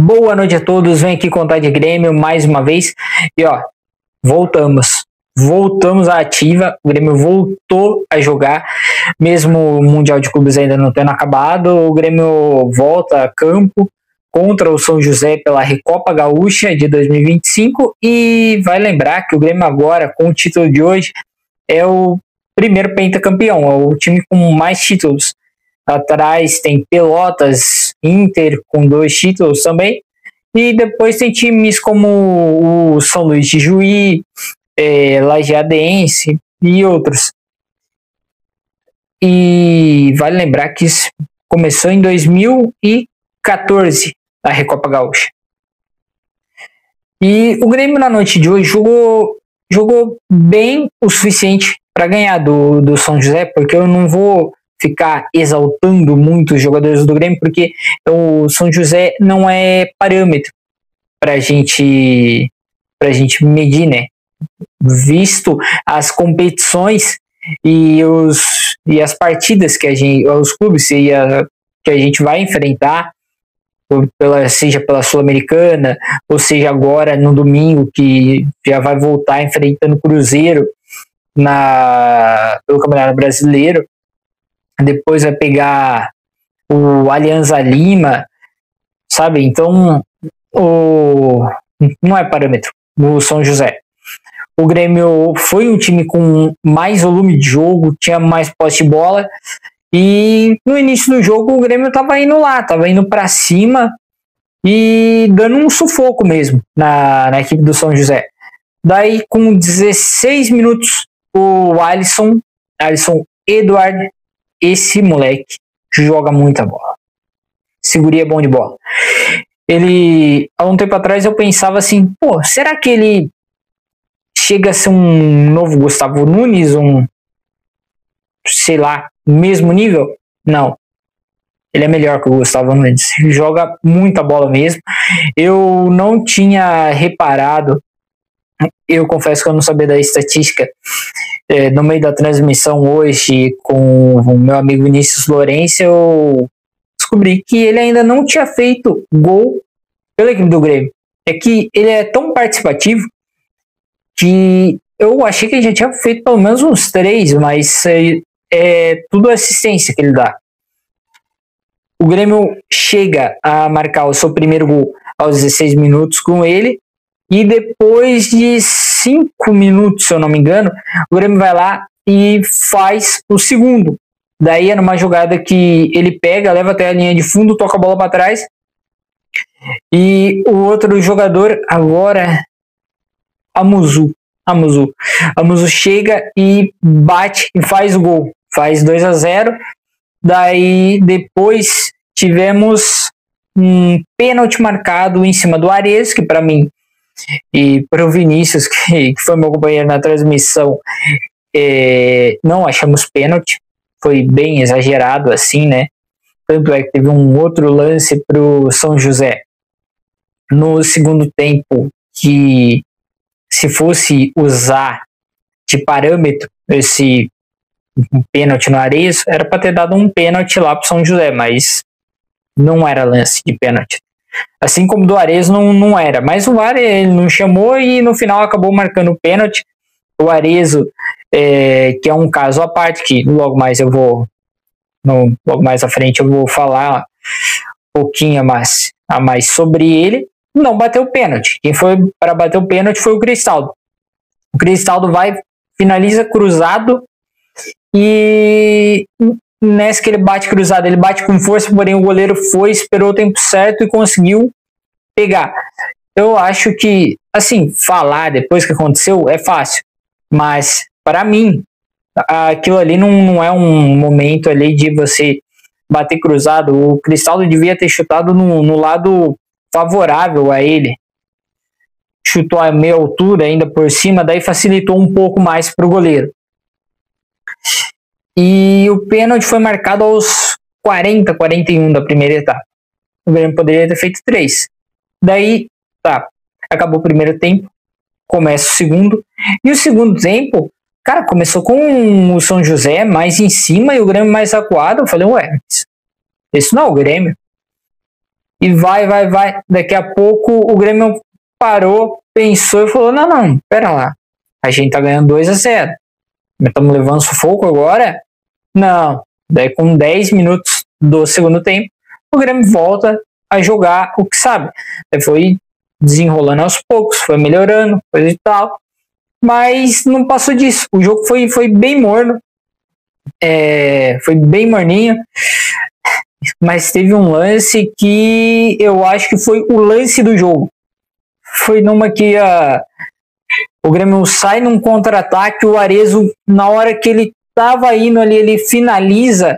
Boa noite a todos, venho aqui contar de Grêmio mais uma vez. E ó, voltamos à ativa. O Grêmio voltou a jogar, mesmo o Mundial de Clubes ainda não tendo acabado. O Grêmio volta a campo contra o São José pela Recopa Gaúcha de 2025. E vai lembrar que o Grêmio agora, com o título de hoje, é o primeiro pentacampeão, é o time com mais títulos. Atrás tem Pelotas, Inter com 2 títulos também. E depois tem times como o São Luís de Juí, Lajeadense e outros. E vale lembrar que isso começou em 2014, a Recopa Gaúcha. E o Grêmio na noite de hoje jogou bem o suficiente para ganhar do São José, porque eu não vou ficar exaltando muito os jogadores do Grêmio, porque o São José não é parâmetro para gente medir, né? Visto as competições e as partidas que os clubes que a gente vai enfrentar, seja pela Sul-Americana, ou seja agora no domingo que já vai voltar enfrentando o Cruzeiro pelo Campeonato Brasileiro. Depois vai pegar o Alianza Lima, sabe? Então, não é parâmetro o São José. O Grêmio foi um time com mais volume de jogo, tinha mais posse de bola, e no início do jogo o Grêmio estava indo para cima e dando um sufoco mesmo na equipe do São José. Daí, com 16 minutos, o Alisson Eduardo, esse moleque joga muita bola. Seguria é bom de bola. Ele, há um tempo atrás, eu pensava assim, será que ele chega a ser um novo Gustavo Nunes, mesmo nível? Não. Ele é melhor que o Gustavo Nunes. Joga muita bola mesmo. Eu não tinha reparado, eu confesso que eu não sabia da estatística. No meio da transmissão hoje com o meu amigo Vinícius Lourenço, eu descobri que ele ainda não tinha feito gol pela equipe do Grêmio. É que ele é tão participativo que eu achei que ele já tinha feito pelo menos uns 3, mas é tudo assistência que ele dá. O Grêmio chega a marcar o seu primeiro gol aos 16 minutos com ele, e depois de 5 minutos, se eu não me engano, o Grêmio vai lá e faz o segundo. Daí é numa jogada que ele pega, leva até a linha de fundo, toca a bola para trás. E o outro jogador agora, Amuzu chega e bate e faz o gol. Faz 2-0. Daí depois tivemos um pênalti marcado em cima do Ares, que para mim e para o Vinícius, que foi meu companheiro na transmissão, não achamos pênalti, foi bem exagerado assim, né? Tanto é que teve um outro lance para o São José no segundo tempo, que se fosse usar de parâmetro esse pênalti no Ares, era para ter dado um pênalti lá para o São José, mas não era lance de pênalti. Assim como do Ares não era, mas o VAR ele não chamou e no final acabou marcando o pênalti. O Arezo, que é um caso à parte, que logo mais à frente eu vou falar um pouquinho a mais sobre ele, não bateu o pênalti. Quem foi para bater o pênalti foi o Cristaldo. O Cristaldo finaliza cruzado, e nessa que ele bate cruzado, ele bate com força, porém o goleiro esperou o tempo certo e conseguiu pegar. Eu acho que, assim, falar depois que aconteceu é fácil, mas para mim aquilo ali não é um momento ali de você bater cruzado. O Cristaldo devia ter chutado no lado favorável a ele, chutou a meia altura ainda por cima, daí facilitou um pouco mais para o goleiro. E o pênalti foi marcado aos 41 da primeira etapa. O Grêmio poderia ter feito 3. Daí, acabou o primeiro tempo, começa o segundo. E o segundo tempo, cara, começou com o São José mais em cima e o Grêmio mais acuado. Eu falei, esse não é o Grêmio. e vai. Daqui a pouco o Grêmio parou, pensou e falou, não, pera lá, a gente tá ganhando 2-0, estamos levando sufoco agora? Não. Daí com 10 minutos do segundo tempo, o Grêmio volta a jogar o que sabe. Daí foi desenrolando aos poucos, foi melhorando, coisa e tal, mas não passou disso. O jogo foi bem morno, foi bem morninho, mas teve um lance que eu acho que foi o lance do jogo. Foi numa que o Grêmio sai num contra-ataque, o Arezzo, na hora que ele tava indo ali, ele finaliza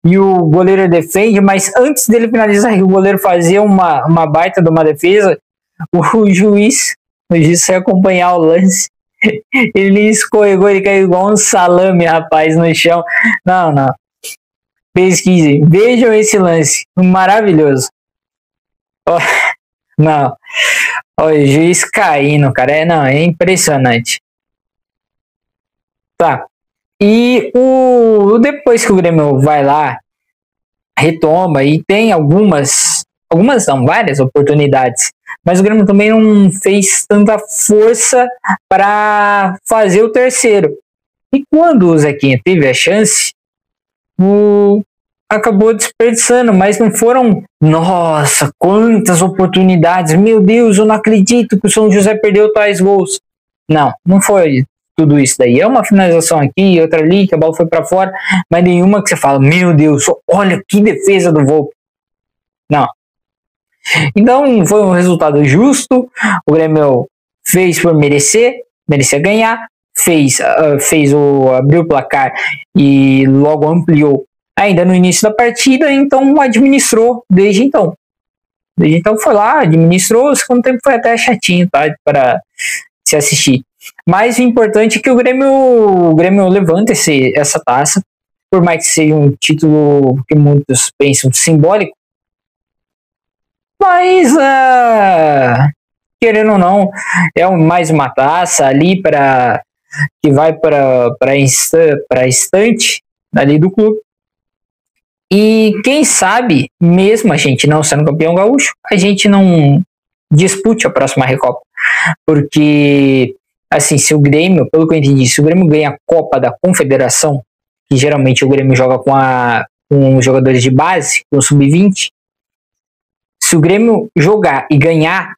e o goleiro defende, mas antes dele finalizar e o goleiro fazer uma baita de uma defesa, o juiz foi acompanhar o lance. Ele escorregou, ele caiu igual um salame, rapaz, no chão. Não. Pesquisem, vejam esse lance, maravilhoso. Não, o juiz caindo, cara, é impressionante. Tá, e depois que o Grêmio vai lá, retoma e tem várias oportunidades, mas o Grêmio também não fez tanta força para fazer o terceiro. E quando o Zequinha teve a chance, acabou desperdiçando, mas não foram, nossa, quantas oportunidades, meu Deus, eu não acredito que o São José perdeu tais gols. Não foi tudo isso daí. É uma finalização aqui, outra ali, que a bola foi para fora, mas nenhuma que você fala, meu Deus, olha que defesa do Volpi. Não. Então foi um resultado justo, o Grêmio fez por merecia ganhar, abriu o placar e logo ampliou ainda no início da partida, então administrou desde então. Desde então foi lá, administrou, o segundo tempo foi até chatinho, tá, para se assistir. Mas o importante é que o Grêmio levanta essa taça, por mais que seja um título que muitos pensam simbólico, mas querendo ou não, é mais uma taça ali que vai para a estante ali do clube. E quem sabe, mesmo a gente não sendo campeão gaúcho, a gente não dispute a próxima Recopa. Porque, assim, se o Grêmio, pelo que eu entendi, se o Grêmio ganha a Copa da Confederação, que geralmente o Grêmio joga com os jogadores de base, com o Sub-20, se o Grêmio jogar e ganhar,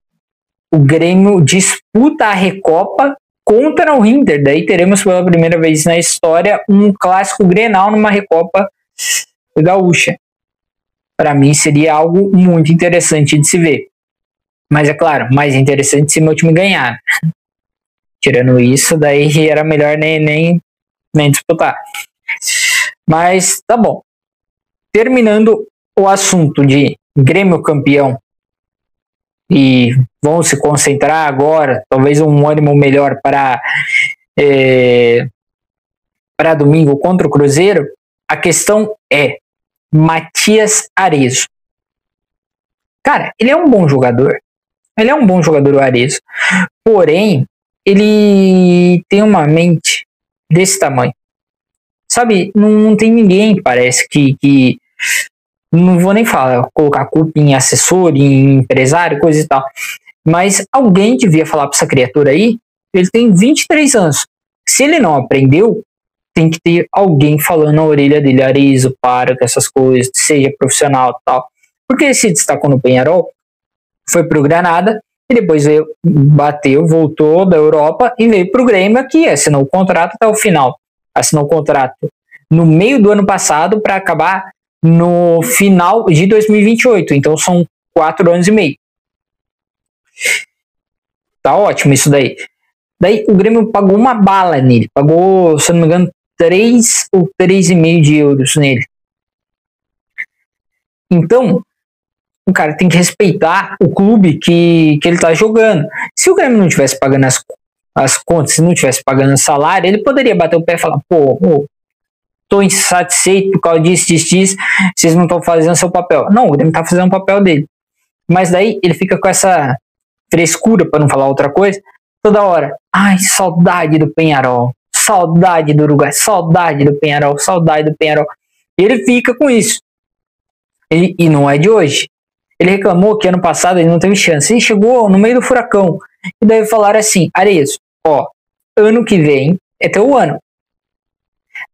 o Grêmio disputa a Recopa contra o Inter. Daí teremos pela primeira vez na história um clássico Grenal numa Recopa gaúcha. Para mim seria algo muito interessante de se ver. Mas é claro, mais interessante se meu time ganhar. Tirando isso, daí era melhor nem disputar. Mas tá bom. Terminando o assunto de Grêmio campeão, e vamos se concentrar agora, talvez um ânimo melhor para domingo contra o Cruzeiro. A questão é Matias Arezzo. Cara, ele é um bom jogador. Ele é um bom jogador, o Arezzo. Porém, ele tem uma mente desse tamanho. Sabe, não tem ninguém, parece, que não vou nem colocar a culpa em assessor, em empresário, coisa e tal. Mas alguém devia falar para essa criatura aí, ele tem 23 anos. Se ele não aprendeu, tem que ter alguém falando na orelha dele, Arezzo, para com essas coisas, seja profissional e tal. Porque ele se destacou no Peñarol, foi pro Granada, e depois voltou da Europa e veio pro Grêmio aqui, assinou o contrato até o final. Assinou o contrato no meio do ano passado para acabar no final de 2028. Então são 4 anos e meio. Tá ótimo isso daí. Daí o Grêmio pagou uma bala nele. Pagou, se não me engano, 3 ou 3,5 de euros nele. Então, o cara tem que respeitar o clube que ele tá jogando. Se o Grêmio não tivesse pagando as contas, se não tivesse pagando salário, ele poderia bater o pé e falar, tô insatisfeito por causa disso, vocês não estão fazendo seu papel. Não, o Grêmio tá fazendo o papel dele. Mas daí ele fica com essa frescura, para não falar outra coisa, toda hora. Ai, saudade do Peñarol, saudade do Uruguai, saudade do Peñarol, saudade do Peñarol. Ele fica com isso. E não é de hoje. Ele reclamou que ano passado ele não teve chance. Ele chegou no meio do furacão. E daí falaram assim, Arezzo, ó, ano que vem é teu ano.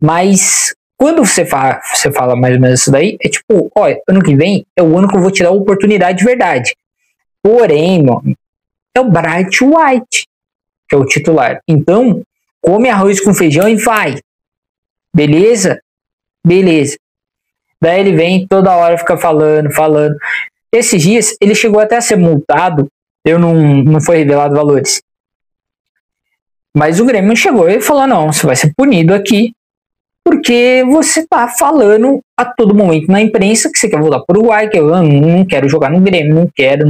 Mas quando você fala mais ou menos isso daí, é tipo, ó, ano que vem é o ano que eu vou te dar a oportunidade de verdade. Porém, mano, é o Bright White, que é o titular. Então, come arroz com feijão e vai. Beleza? Beleza. Daí ele vem toda hora, fica falando. Esses dias, ele chegou até a ser multado. Não foi revelado valores. Mas o Grêmio chegou e falou, não, você vai ser punido aqui. Porque você tá falando a todo momento na imprensa que você quer voltar pro Uruguai, que eu não quero jogar no Grêmio, não quero.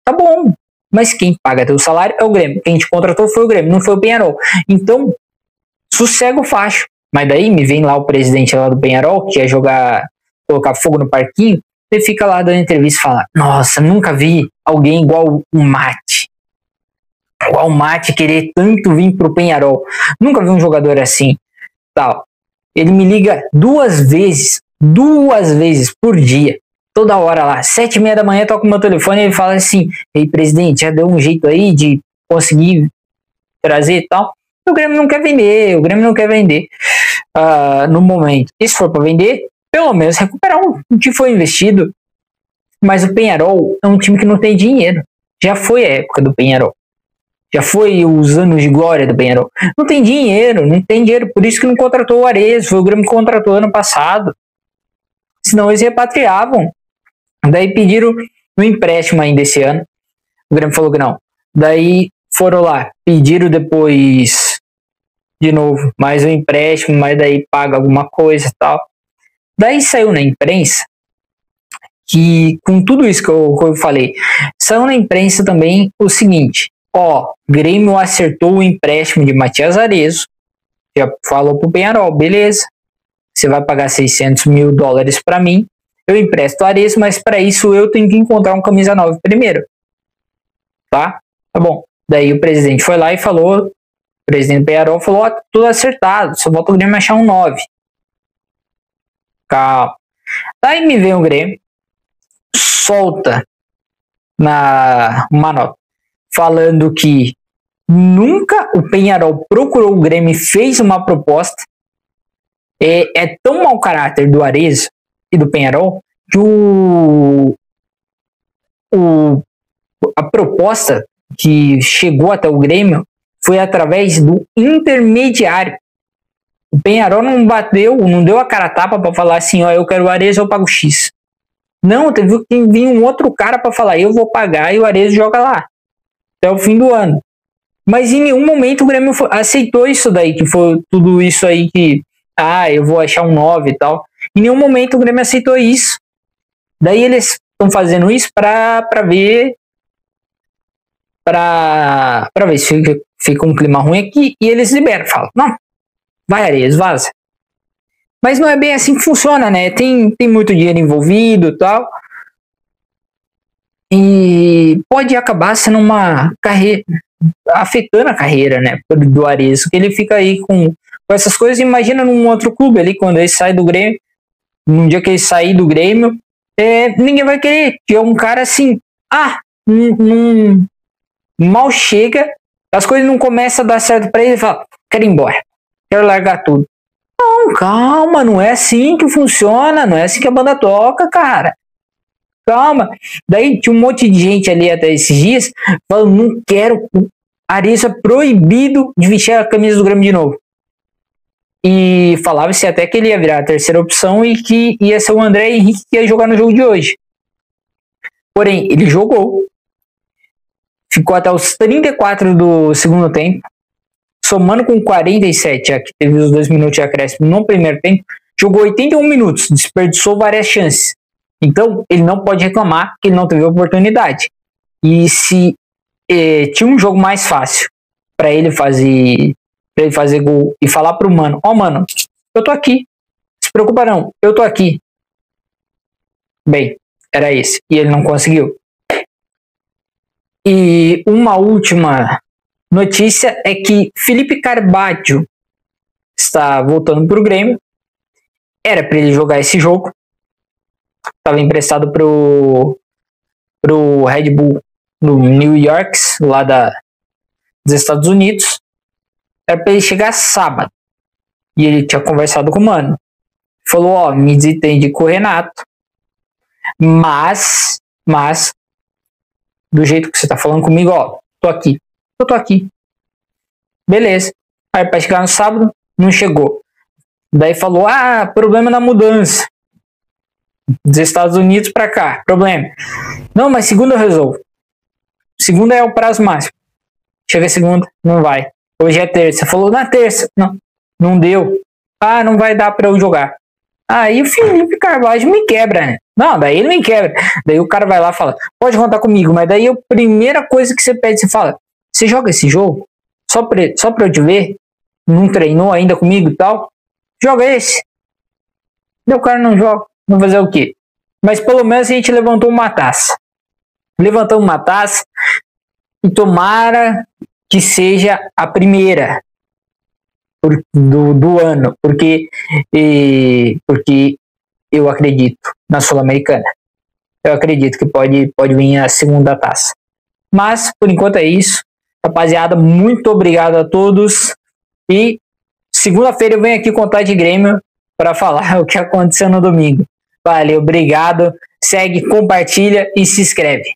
Tá bom, mas quem paga teu salário é o Grêmio. Quem te contratou foi o Grêmio, não foi o Peñarol. Então, sossega o facho. Mas daí me vem lá o presidente lá do Peñarol, que ia colocar fogo no parquinho, ele fica lá dando entrevista e fala, nossa, nunca vi alguém igual o Mate. Igual o Mate querer tanto vir pro Peñarol. Nunca vi um jogador assim. Tal. Ele me liga duas vezes por dia, toda hora lá, 7h30 da manhã, toca o meu telefone e ele fala assim, ei presidente, já deu um jeito aí de conseguir trazer e tal. O Grêmio não quer vender, no momento. E se for para vender, pelo menos recuperar o que foi investido. Mas o Peñarol é um time que não tem dinheiro, já foi a época do Peñarol. Já foi os anos de glória do Peñarol. Não tem dinheiro, por isso que não contratou o Arezzo, foi o Grêmio que contratou ano passado. Senão eles repatriavam. Daí pediram um empréstimo ainda esse ano. O Grêmio falou que não. Daí foram lá, pediram depois de novo mais um empréstimo, mas daí paga alguma coisa e tal. Daí saiu na imprensa que, com tudo isso que eu falei, saiu na imprensa também o seguinte, ó, Grêmio acertou o empréstimo de Matias Arezzo, já falou pro Peñarol, beleza, você vai pagar $600 mil para mim, eu empresto o Arezzo, mas para isso eu tenho que encontrar um camisa 9 primeiro, tá bom. Daí o presidente foi lá e falou, o presidente do Peñarol falou, ó, tudo acertado, só volta o Grêmio achar um 9. Calma. Daí me vem o Grêmio, solta uma nota falando que nunca o Peñarol procurou o Grêmio e fez uma proposta. É tão mau caráter do Arezzo e do Peñarol que a proposta que chegou até o Grêmio foi através do intermediário. O Peñarol não deu a cara a tapa para falar assim, ó, eu quero o Arezzo, eu pago X. Não, teve que vir um outro cara para falar, eu vou pagar e o Arezzo joga lá até o fim do ano. Mas em nenhum momento o Grêmio aceitou isso daí, que foi tudo isso aí que, eu vou achar um 9 e tal. Em nenhum momento o Grêmio aceitou isso. Daí eles estão fazendo isso para ver se fica um clima ruim aqui e eles liberam, falam, não, vai Arezzo, vaza. Mas não é bem assim que funciona, né? Tem muito dinheiro envolvido e tal. E pode acabar sendo uma carreira, afetando a carreira, né, do Arezzo, que ele fica aí com essas coisas. Imagina num outro clube ali, quando ele sai do Grêmio, num dia que ele sair do Grêmio, ninguém vai querer, que é um cara assim, mal chega, as coisas não começam a dar certo pra ele, fala, quero ir embora, quero largar tudo. Não, calma, não é assim que funciona, não é assim que a banda toca, cara. Calma. Daí tinha um monte de gente ali até esses dias falando, não quero, Arezzo é proibido de vestir a camisa do Grêmio de novo. E falava-se até que ele ia virar a terceira opção e que ia ser o André Henrique que ia jogar no jogo de hoje. Porém, ele jogou, ficou até os 34 do segundo tempo, somando com 47, já que teve os 2 minutos de acréscimo no primeiro tempo, jogou 81 minutos, desperdiçou várias chances. Então, ele não pode reclamar que ele não teve oportunidade. E se tinha um jogo mais fácil para ele fazer gol e falar pro mano, mano, eu tô aqui, se preocupa não, eu tô aqui. Bem, era esse, e ele não conseguiu. E uma última notícia é que Felipe Carvalho está voltando pro Grêmio. Era para ele jogar esse jogo, Estava emprestado pro Red Bull no New York, lá dos Estados Unidos. Era para ele chegar sábado. E ele tinha conversado com o mano. Falou, ó, me desentendi com o Renato. Mas, do jeito que você tá falando comigo, ó, tô aqui. Eu tô aqui. Beleza. Aí para chegar no sábado, não chegou. Daí falou, problema na mudança. Dos Estados Unidos para cá, problema. Não, mas segunda eu resolvo. Segunda é o prazo máximo. Chega segunda, não vai. Hoje é terça. Falou na terça. Não deu. Não vai dar para eu jogar. Aí o Felipe Carvalho me quebra, né? Não, daí ele me quebra. Daí o cara vai lá e fala, pode contar comigo. Mas daí a primeira coisa que você pede, você fala, você joga esse jogo? Só pra eu te ver? Não treinou ainda comigo e tal? Joga esse. Daí o cara não joga. Vamos fazer o quê? Mas pelo menos a gente levantou uma taça. Levantamos uma taça e tomara que seja a primeira do ano, porque eu acredito na Sul-Americana. Eu acredito que pode vir a segunda taça. Mas, por enquanto é isso. Rapaziada, muito obrigado a todos. E segunda-feira eu venho aqui contar de Grêmio para falar o que aconteceu no domingo. Valeu, obrigado. Segue, compartilha e se inscreve.